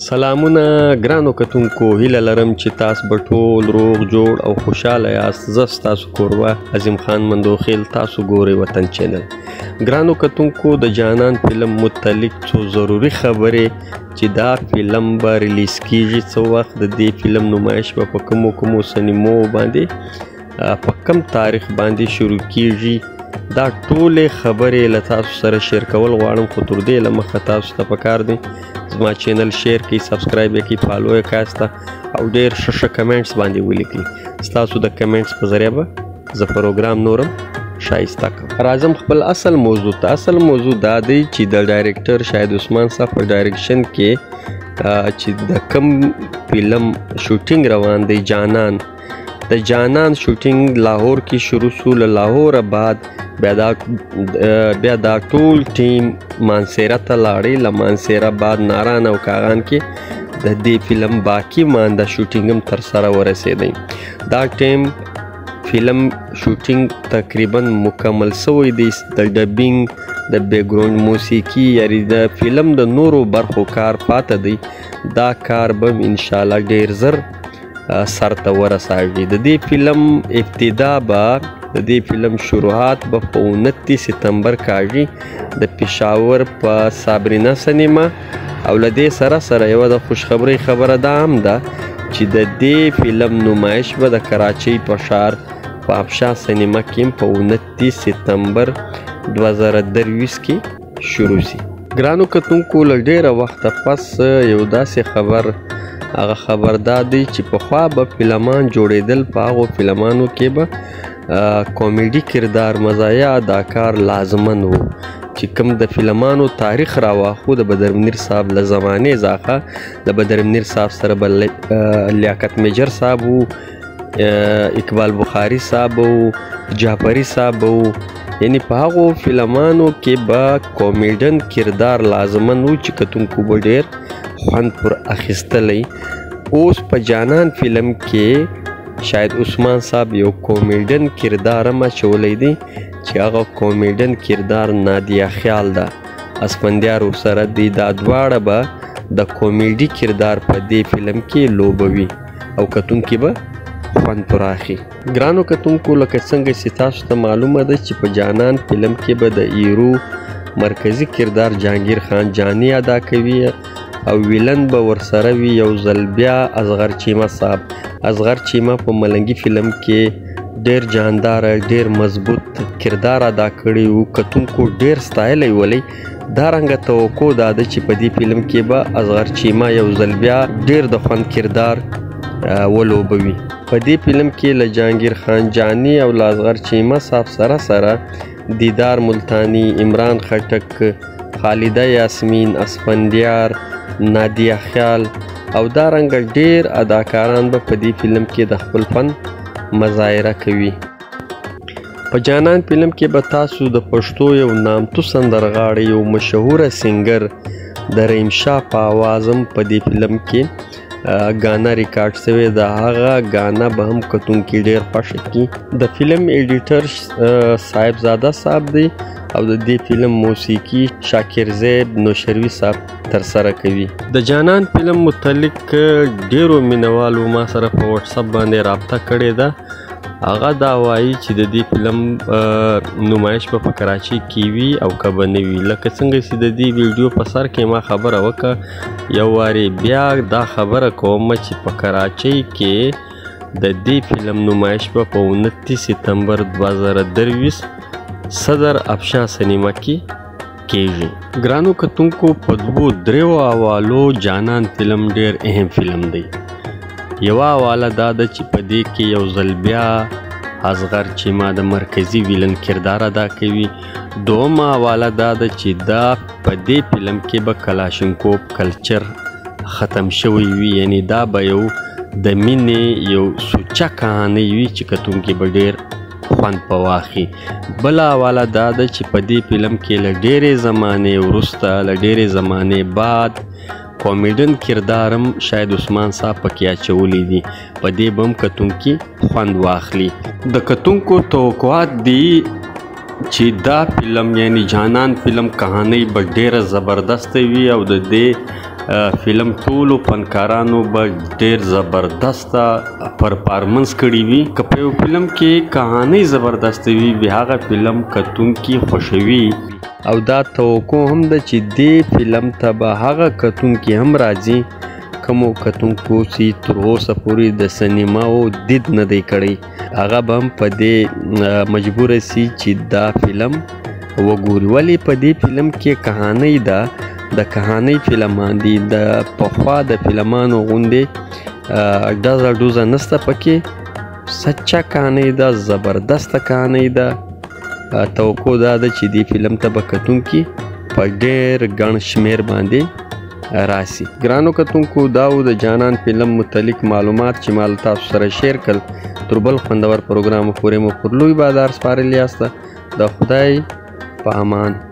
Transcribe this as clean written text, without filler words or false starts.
سلامونه ګرانو کتونکو، هیله لرم چې تاسو به ټول روغ جوړ او خوشاله یاست. زه ستاسو کوربه عظیم خان مندوخیل، تاسو ګورئ وطن چینل. ګرانو کتونکو، د جانان فلم متعلق څو ضروري خبرې چې دا فلم به ریلیز کیږي، څه وخت د دې فلم نمایش به په کومو سینمو باندې په کم تاریخ باندې شروع کیږي، دا ټولې خبرې له تاسو سره شیر کول غواړم. خو تر دې له مخه تاسو ته پکار دی زما چینل شیر کړئ، سبسکرایب یې کړئ، فالو یې کړئ او ډېر ښه کمنټس باندې ولیکئ. ستاسو د کمنټس په ذریعه به زه پروګرام نورم شایسته کوم. راځم خپل اصل موضوع ته. اصل موضوع دا دی چې د ډایرکټر شاهد عثمان صاحب په ډایرکشن کې چې د کم فلم شوټینګ روان دی، جانان، د جانان شوټینګ لاهور کې شروع سو. له لاهوره بعد بیا دا ټول ټیم مانسیره ته لاړې. له مانسیره بعد ناران او کاغان کې د دې فلم باقی مانده شوټینګ هم تر سره ورسېدی. دا ټیم فلم شوټینګ تقریبا مکمل سوی دی. د ډبینګ، د بیکګراوند موسیقي، یعنی د فلم د نورو برخو کار پاته دی. دا کار به انشاءالله ډیر زر سرته ورساږي. د دې فلم ابتدا به د دې فلم شروعات به په 29 سپتمبر کاږي د پېښور په صابرینا سینما. او له دې سره سره یوه د خوشخبرۍ خبره دا هم ده چې د دې فلم نمایش به د کراچۍ په ښار په افشا سینما کې په 29 سپتمبر 2023 کې شروع شي. ګرانو کتونکو، له ډېره وخته پس یو داسې خبر، هغه خبر دا دی چې پخوا به فلمان جوړېدل، په هغو فلمانو کې به کامیډي کردار، مزاحیه اداکار لازمن و. چې کوم د فلمانو تاریخ راواخو د بدرمنیر صاحب له زمانې څخه، د بدرمنیر صاحب سره به لیاقت میجر صاحب و، اقبال بخاري صاحب و، جعفري صاحب و. یعنی په هغو فلمانو کې به کامیډین کردار لازمن و چې کتونکو به ډېر خوند پر اخیستلی. اوس په جانان فلم کې شاید عثمان صاحب یو کامیډین کردار هم اچولی دی چې هغه کامیډین کردار نادیه خیال ده. اسفندیار ورسره دی. دا دواړه به د کامیډي کردار په دې فلم کې لوبوي او کتونکي به خوند پر اخلي. ګرانو کتونکو، لکه څنګه چې تاسو ته معلومه ده چې په جانان فلم کې به د ایرو مرکزي کردار جهانگیر خان جانی ادا کوي او ویلن به ورسره وي یو ځل بیا اصغر چیمه صاحب. اصغر چیمه په ملنګي فلم کې ډیر جاندار، ډیر مضبوط کردار ادا کړی وو. کتونکو ډیر ستایلی ولی. دا رنګه توقع دا ده چې په دې فلم کې به اصغر چیمه یو ځل بیا ډیر د خوند کردار ولوبوي. په دې فلم کې له جهانگیر خان جانی او له اصغر چیمه صاحب سره سره دیدار ملتانی، عمران خټک، خالده یاسمین، اسفندیار، نادیه خیال او دا رنګه ډیر اداکاران به په دې فلم کې د خپل فن مظاهره کوي. په جانان فلم کې به تاسو د پښتو یو نامتو سندرغاړی، یو مشهوره سنگر د رحیم شاه په آواز هم په دې فلم کې ګانا ریکارډ شوی ده. هغه ګانا به هم کتونکي ډیر خوښه کړي. د فلم ایډیټر صاحبزاده صاحب دی او د دې فلم موسیقي شاکر زیب نوشروي صاحب تر سره کوي. د جانان فلم متعلق ډیرو مینوالو ما سره په واتس اپ باندې رابطه کړې ده. هغه دا وایي چې د دې فلم نمایش په کراچۍ کې وي او که به نه وي. لکه څنګه چې د دې ویډیو په سر کې ما خبره وکړه، یو وارې بیا دا خبره کوم چې په کراچۍ کې د دې فلم نمایش په 29 سپتمبر 2023 صدر افشا سینما کې کیږي. ګرانو کتونکو، په 2-3 حوالو جانان فلم ډیر اهم فلم دی. یوه حواله دا ده چې په دې کې یو ځل بیا اصغر چیمه د مرکزي ویلن کردار ادا کوي. دومه حواله دا ده چې دا په دې فلم کې به کلاشینکوف کلچر ختم شوی وي، یعنی دا به یو د مینې یو سوچه کهانۍ وي چې کتونکي به ډیر خوند په واخلي. بله حواله دا ده چې په دې فلم کې له ډېرې زمانې وروسته، له ډېرې زمانې بعد کامیډین کردار هم شاید عثمان صاحب پکې اچولی دي. په دې به هم کتونکي خوند واخلي. د کتونکو توقعات دي چې دا فلم یعنی جانان فلم کہانی به ډیره زبردست وي او د دې فلم ټولو فنکارانو به ډیر زبردست پرفارمنس کړی وي. که په یو فلم کې کہانی زبردست وي بیا هغه فلم کتونکي خوښوي او دا توقع هم ده چې دې فلم ته به هغه کتونکي هم راځي کومو کتونکو چې تر اوسه پورې د سینماو دید نه دی کړی هغه به هم په دې مجبوره سي چې دا فلم وګوري. ولې په دې فلم کې کہانی ده د کہانی فلمان دي د پخوا د فلمانو غوندې ډزه ډوزه نسته پکې سچا کہانی ده زبردسته کہانی ده. توقع دا ده چې دې فلم ته به کتونکي په ډېر ګڼ شمېر باندې راسي. ګرانو کتونکو دا و د جانان فلم متعلق معلومات چې ما له تاسو سره شیر کړل. تر بل خوندور پروګرام پورې مو پر لوی بازار سپارلي یاسته. د خدای په امان.